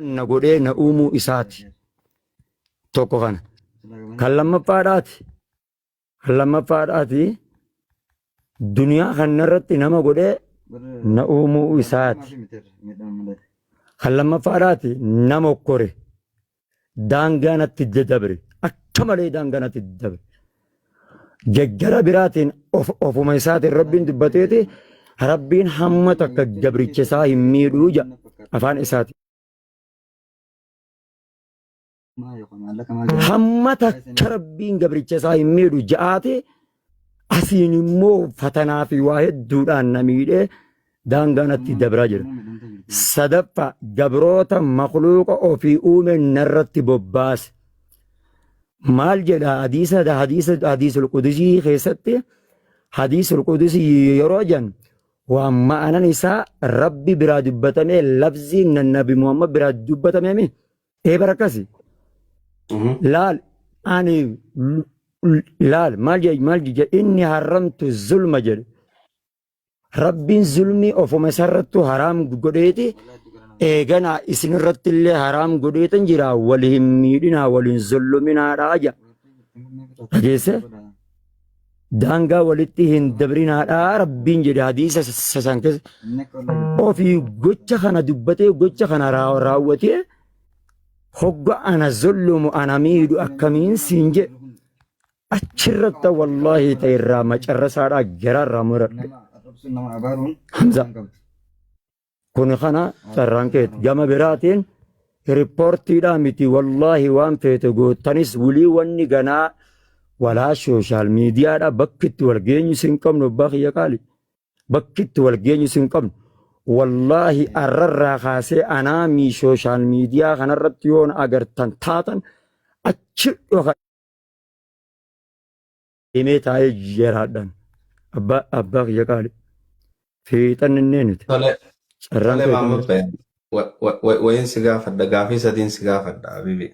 نقولي نأومو إساتي توكو خانا كلما فاراتي دنيا خنرت نما قولي نأومو إساتي كلما فاراتي نما كوري دانغانا تدبري أكمل دانغانا تدبري ججرا براتين أوفما إساتي ربين دبتيتي ربين حمتك جبري تساهم ميروجا أفان إساتي حمتك ربين جبري تساهم ميروجا آتي أسيني مو فتنا في واحد دوران نميره دانغانا تدبراجر صدفة جبروتا مخلوق أو في أومن نرت بباس مال جدا حديث القدسي خيستي حديث القدسي يروجن وأما أنا نساء ربي برا دبتمي لفظي النبي محمد برا دبتمي مي إيه بركاسي لال أنا لال مال جي إني حرمت الظلم جل ربي ظلمي أو فمسرته حرام قديتي إيجانا إسن رت اللي حرام قديتن جرا ولهم ميدنا ولهم ظلمنا راجع جيسه دانغا ولتي هندبرنا ربين جري حديث سسانكس أو في غوتشا خنا دبته غوتشا خنا راوتي هوغا أنا ظلم أنا ميدو أكمين سينج أشرت والله تيرا مجرسارا جرا مرد حمزة كون خنا سرانكت جما براتين ريبورتي دامتي والله وان فيتو تنس ولي وني غنا ولا سوشيال ميديا دا بكت والجيني سينكم نباخي قالي بكت والجيني سينكم والله أرر خاسي أنا مي سوشيال ميديا خنا رتيون أجر تنتاتن أشر إيمي تاي جرادن أبا يقالي في تنينت Tole Muhammad Bayan. Wayin si gaafadha gaafii sadiin si gaafadha Habibi.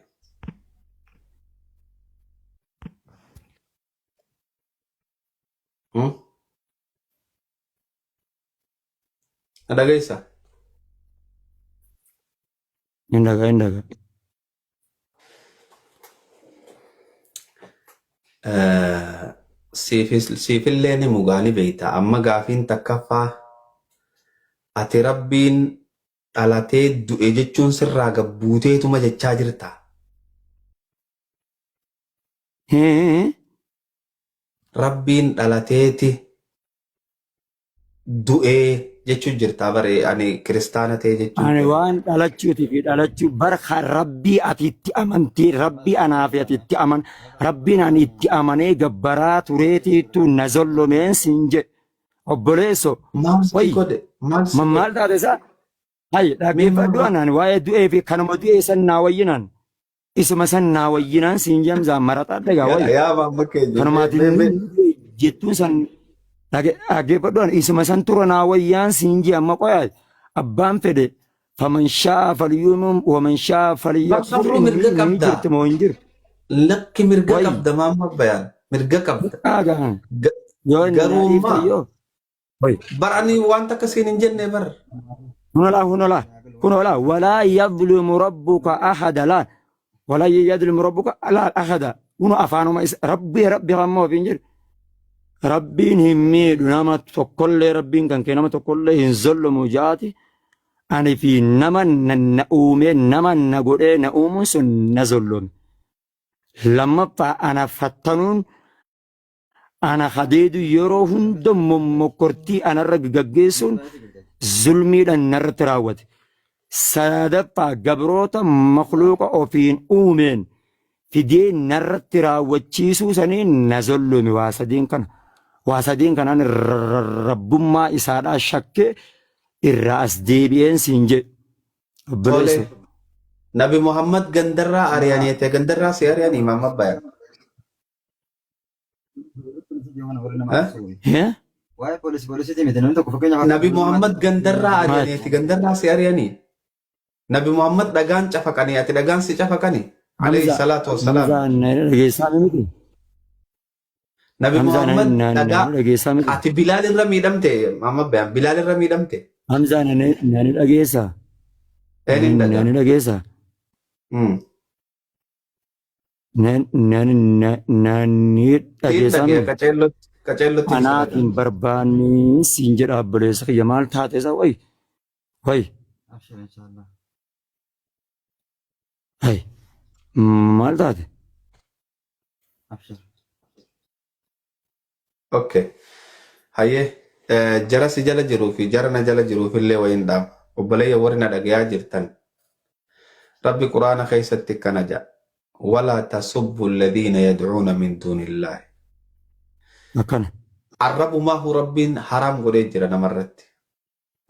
Dhagaysa. Indaga Siifillee ni mugaani beeyta amma gaafiin takkaffaa ati rabbiin dhalatee du'e jechuun sirraa gabbuuteetuma jechaa jirta. Rabbiin dhalateeti du'ee jechuun jirta bare ani kiristaana ta'e jechuun. Ani waan dhalachuutii fi dhalachuu barka rabbii ati itti amantii rabbii anaaf ati itti aman rabbiin ani itti amanee gabbaraa tureetiitu na zollomeen siin jedhe obboleesso. Maal taate isaa? Hay dhaggeeffadhu anaan waa'ee du'ee fi kanuma du'ee san naa wayyinaan isuma san naa wayyinaan siin jamzaa marataa dhagaa wayyi kanumaatiin jettuun san dhaggeeffadhu an isuma san tura naa wayyaan siin jee amma qoyaa abbaan fedhe faman shaa falyuumum waman shaa falyakfur mirga ni qabda. jirti moo hin jiru? Lakki mirga qabda Muhammad Bayan. Mirga qabda. Dhaagaan yoo inni naa Garummaa. dhiifte yoo Barani wanta akkasiin hin jenne bar. هنا لا ولا يظلم ربك أحد لا ولا يظلم ربك لا أحد هنا أفعل ما ربي غمه في إنجيل ربي همي نما تقول ربي كان كنما تقول ينزل مجاتي أنا في نما نؤم نما نقول نؤم سن نزلون لما أنا فتنون أنا خديد يروهن دم مكرتي أنا رجعجسون ظلمي للنرتراوت سادفا جبروتا مخلوق أوفين أومن في دين نرتراوت تشيسو سنين نزلوا واسدين كان رب ما إسارة شك الرأس ديبين سينج بلسو Nabi Muhammad gandarra Ariyaniyete gandarra si Ariyani Muhammad Bayan. Nabi Muhammad gandarra Ariyaniyete gandarra si Ariyani. Nabi Muhammad dhagaan cafaqanii ati dhagaan si cafaqanii. Alayhi salatu wassalam. Nabi Muhammad dhagaa ati Bilaal irra miidhamte Muhammad Bayan Bilaal irra miidhamte. Hamza nani dhageessa. Eenin dhagaa. Nani dhageessa. Nani dhageessan Qaceellotti anaatiin barbaanni siin jedha obboleessa kiyya maal taate isa wayi wayi hay maal taate. Okay. Hayyee jara si jala jiruu fi jara na jala jiruuf illee wayiin dhaama. Obboleeyya warri na dhagayaa jirtan. Rabbi quraana keessatti kana jedha. Walaa tasubbu alladhiina yadcuuna min duunillaahi. Akkana. Arrabumahu rabbiin haram godhee jira namarratti.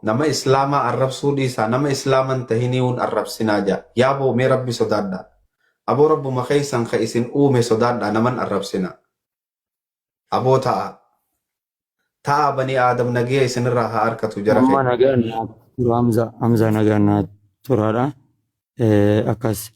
Nama islaamaa arrabsuu dhiisaa nama islaaman tahiniiwun arrabsinaa jedha. Yaaboo mee rabbi sodaadhaa. Aboo rabbuma keessan ka isin uume sodaadhaa naman arrabsinaa. Aboo ta'a. Ta'a bani aadam nagee isinirraa haa harkatu jara Amma nagaan naa tura Hamza nagaan naa turaadha. Akkas